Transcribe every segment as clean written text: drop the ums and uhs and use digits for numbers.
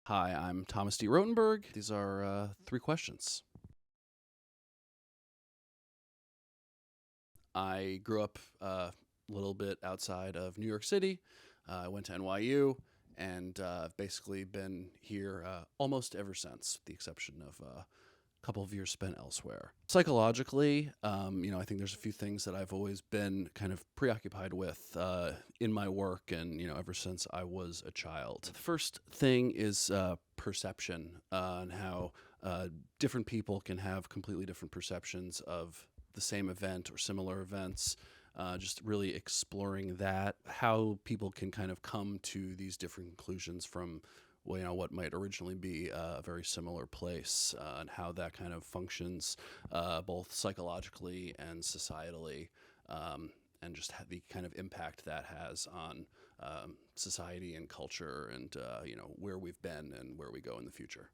Hi, I'm Thomas D. Rotenberg. These are three questions. I grew up a little bit outside of New York City. I went to NYU and I've basically been here almost ever since, with the exception of a couple of years spent elsewhere. Psychologically, I think there's a few things that I've always been kind of preoccupied with in my work and, ever since I was a child. The first thing is perception and how different people can have completely different perceptions of the same event or similar events. Just really exploring that, how people can kind of come to these different conclusions from what might originally be a very similar place, and how that kind of functions both psychologically and societally, and just the kind of impact that has on society and culture, and where we've been and where we go in the future.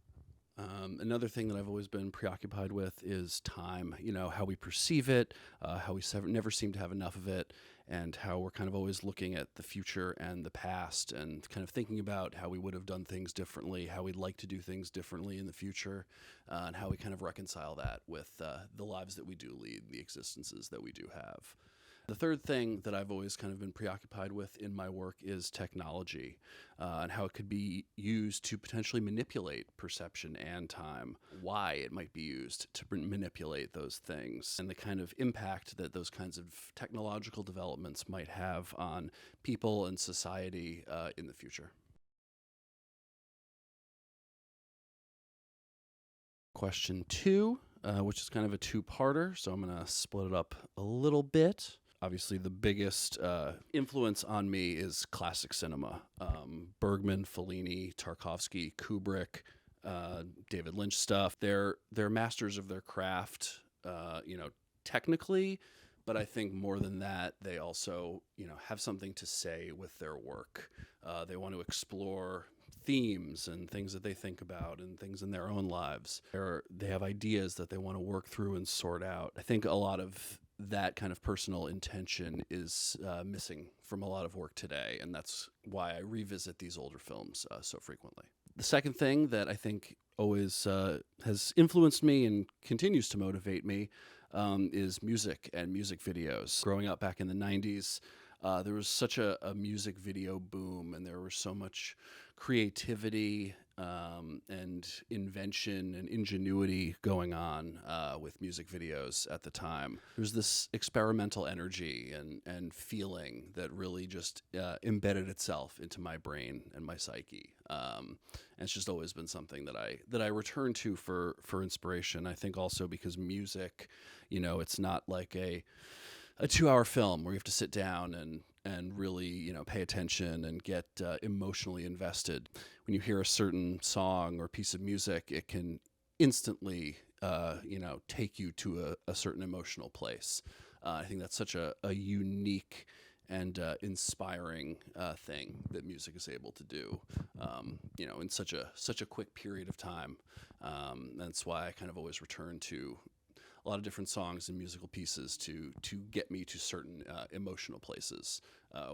Another thing that I've always been preoccupied with is time, how we perceive it, how we never seem to have enough of it, and how we're kind of always looking at the future and the past and kind of thinking about how we would have done things differently, how we'd like to do things differently in the future, and how we kind of reconcile that with the lives that we do lead, the existences that we do have. The third thing that I've always kind of been preoccupied with in my work is technology, and how it could be used to potentially manipulate perception and time, why it might be used to manipulate those things, and the kind of impact that those kinds of technological developments might have on people and society in the future. Question two, which is kind of a two-parter, so I'm going to split it up a little bit. Obviously, the biggest influence on me is classic cinema. Bergman, Fellini, Tarkovsky, Kubrick, David Lynch stuff. They're masters of their craft, technically, but I think more than that, they also, have something to say with their work. They want to explore themes and things that they think about and things in their own lives. They have ideas that they want to work through and sort out. I think a lot of that kind of personal intention is missing from a lot of work today, and that's why I revisit these older films so frequently. The second thing that I think always has influenced me and continues to motivate me is music and music videos. Growing up back in the 90s, there was such a music video boom, and there was so much creativity and invention and ingenuity going on with music videos at the time. There's this experimental energy and feeling that really just embedded itself into my brain and my psyche. And it's just always been something that I return to for inspiration. I think also because music, it's not like a 2-hour film where you have to sit down and really, pay attention and get emotionally invested. When you hear a certain song or piece of music, it can instantly, take you to a certain emotional place. I think that's such a unique and inspiring thing that music is able to do, in such a quick period of time. That's why I kind of always return to a lot of different songs and musical pieces to get me to certain emotional places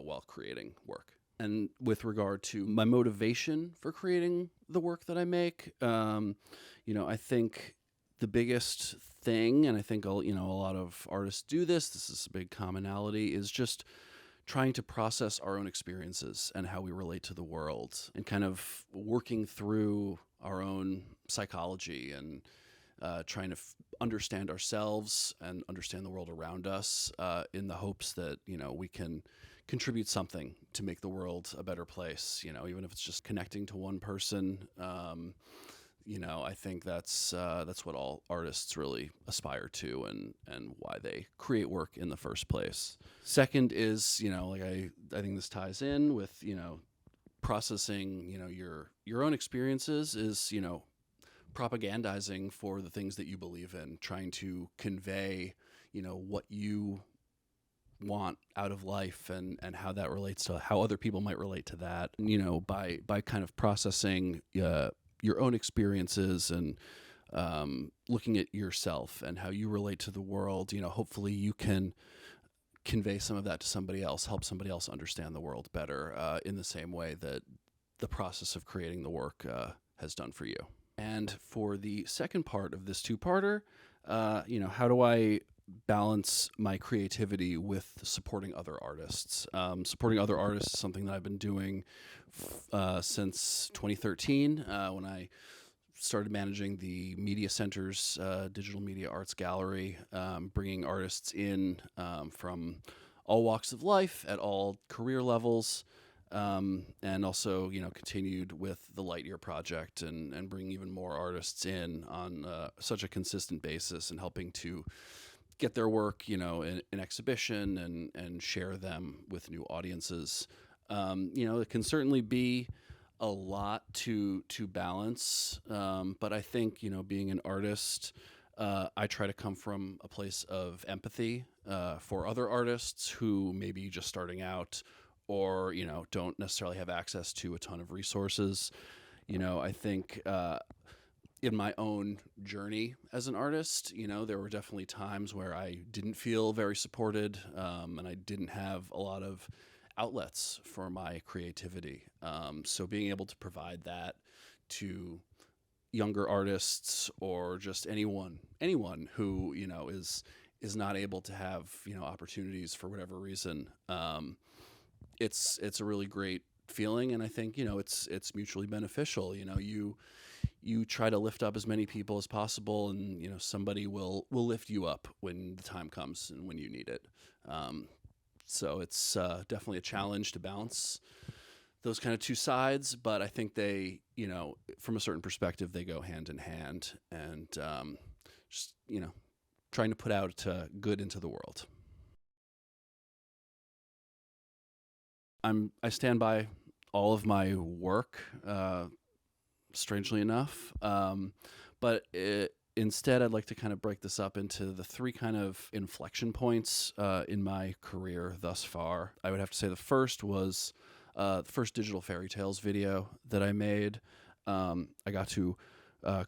while creating work. And with regard to my motivation for creating the work that I make, I think the biggest thing, and I think a lot of artists do this. This is a big commonality, is just trying to process our own experiences and how we relate to the world, and kind of working through our own psychology and trying to understand ourselves and understand the world around us in the hopes that, we can contribute something to make the world a better place, even if it's just connecting to one person. I think that's what all artists really aspire to, and why they create work in the first place. Second is, I think this ties in with, processing, your own experiences is, propagandizing for the things that you believe in, trying to convey, what you want out of life and how that relates to how other people might relate to that, by kind of processing your own experiences and looking at yourself and how you relate to the world. Hopefully you can convey some of that to somebody else, help somebody else understand the world better in the same way that the process of creating the work has done for you. And for the second part of this two-parter, how do I balance my creativity with supporting other artists? Supporting other artists is something that I've been doing since 2013 when I started managing the Media Center's Digital Media Arts Gallery, bringing artists in from all walks of life at all career levels. And also, continued with the Lightyear project and bring even more artists in on such a consistent basis and helping to get their work, in exhibition and share them with new audiences. It can certainly be a lot to balance, but I think, being an artist, I try to come from a place of empathy for other artists who may be just starting out or, don't necessarily have access to a ton of resources. I think in my own journey as an artist, there were definitely times where I didn't feel very supported, and I didn't have a lot of outlets for my creativity. So being able to provide that to younger artists or just anyone who, is not able to have, opportunities for whatever reason, it's a really great feeling, and I think it's mutually beneficial. You try to lift up as many people as possible, and somebody will lift you up when the time comes and when you need it. So it's definitely a challenge to balance those kind of two sides, but I think they, from a certain perspective, they go hand in hand, and just trying to put out good into the world. I stand by all of my work, strangely enough, but instead I'd like to kind of break this up into the three kind of inflection points in my career thus far. I would have to say the first was the first Digital Fairy Tales video that I made. I got to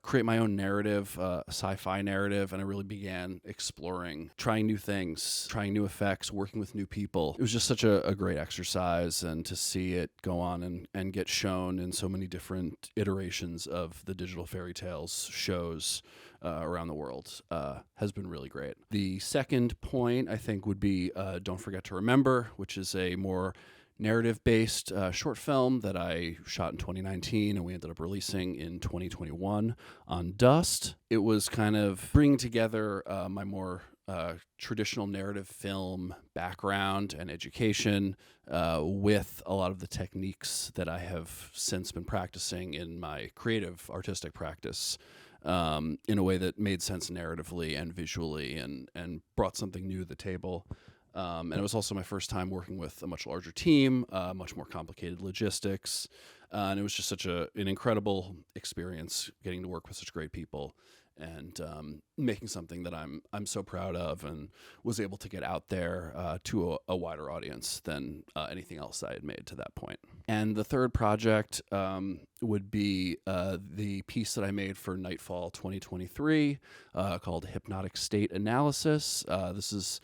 create my own narrative, a sci-fi narrative, and I really began exploring, trying new things, trying new effects, working with new people. It was just such a great exercise, and to see it go on and get shown in so many different iterations of the Digital Fairy Tales shows around the world has been really great. The second point, I think, would be Don't Forget to Remember, which is a more narrative-based short film that I shot in 2019 and we ended up releasing in 2021 on Dust. It was kind of bringing together my more traditional narrative film background and education with a lot of the techniques that I have since been practicing in my creative artistic practice in a way that made sense narratively and visually and brought something new to the table. And it was also my first time working with a much larger team, much more complicated logistics. And it was just such an incredible experience getting to work with such great people and making something that I'm so proud of and was able to get out there to a wider audience than anything else I had made to that point. And the third project would be the piece that I made for Nightfall 2023 called Hypnotic State Analysis. This is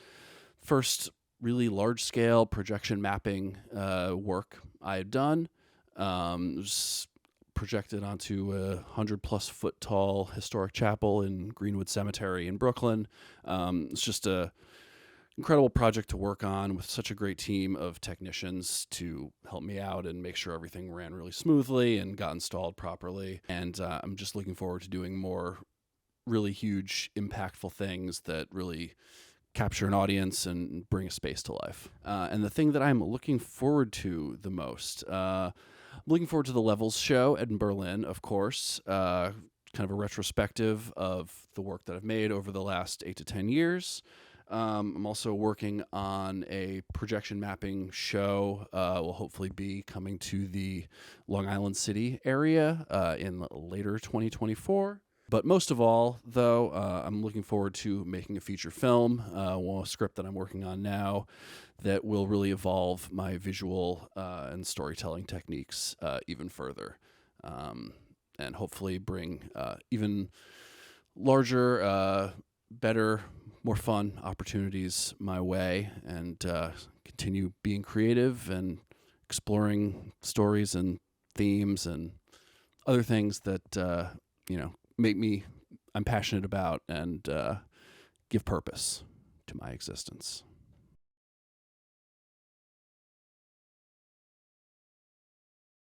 first really large-scale projection mapping work I had done. It was projected onto a 100-plus foot tall historic chapel in Greenwood Cemetery in Brooklyn. It's just a incredible project to work on with such a great team of technicians to help me out and make sure everything ran really smoothly and got installed properly. And I'm just looking forward to doing more really huge, impactful things that really capture an audience and bring a space to life. And the thing that I'm looking forward to the most, I'm looking forward to the Levels show in Berlin, of course, kind of a retrospective of the work that I've made over the last 8 to 10 years. I'm also working on a projection mapping show, will hopefully be coming to the Long Island City area in later 2024. But most of all, though, I'm looking forward to making a feature film, a script that I'm working on now that will really evolve my visual and storytelling techniques even further, and hopefully bring even larger, better, more fun opportunities my way, and continue being creative and exploring stories and themes and other things that make I'm passionate about and give purpose to my existence.